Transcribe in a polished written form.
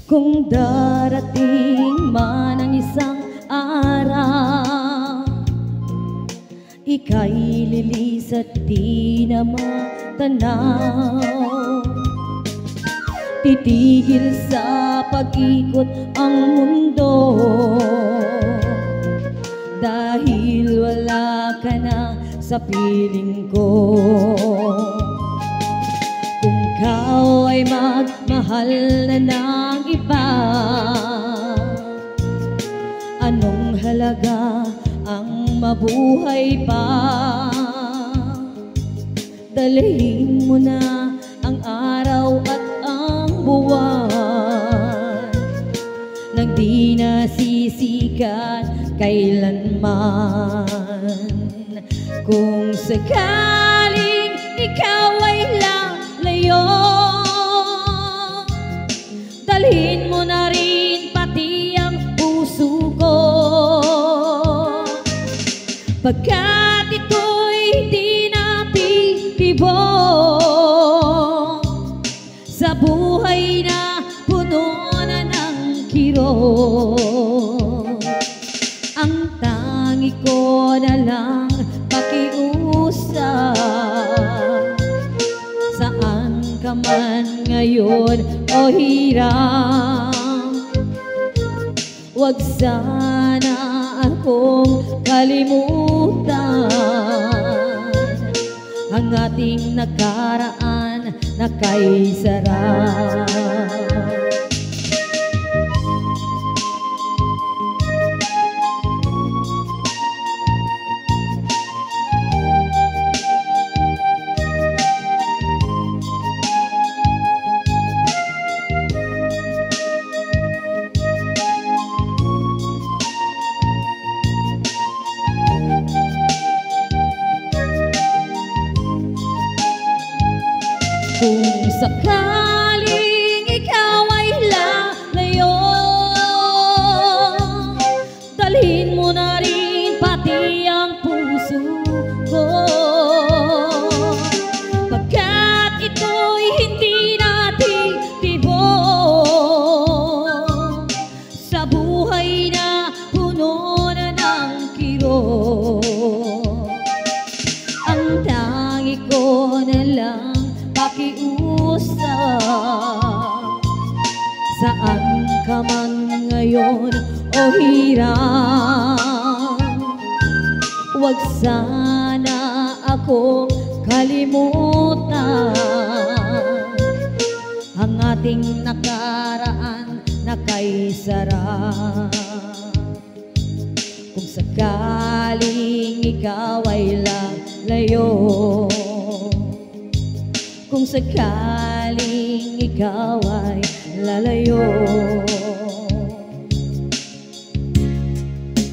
Kung darating man ang isang araw, ika'y lilis at di na matanaw. Titigil sa pag-ikot ang mundo, dahil wala ka na sa piling ko. Kung ikaw ay magmahal na ng iba, anong halaga ang mabuhay pa? Dalhin mo na ang araw at ang buwan, nang di nasisikat kailanman. Kung sakaling ikaw ay lalayo, dalhin mo na rin pati ang puso ko, pagkat ito'y di natitibok sa buhay na puno na ng kirot. Ang tangi ko na lang pakiusap, saan ka man ngayon o hiram, wag sana akong kalimutan ang ating nakaraan na kay sarap. Kung sakaling ikaw ay lalayo, dalhin mo na rin pati ang puso ko, pagkat ito'y hindi natitibok sa buhay na puno na ng kirot. Ang tangi ko na lang pakiusap, saan ka man ngayon o hiram, wag sana akong kalimutan ang ating nakaraan na kay sarap. Kung sakaling ikaw ay lalayo, kung sakaling ikaw ay lalayo,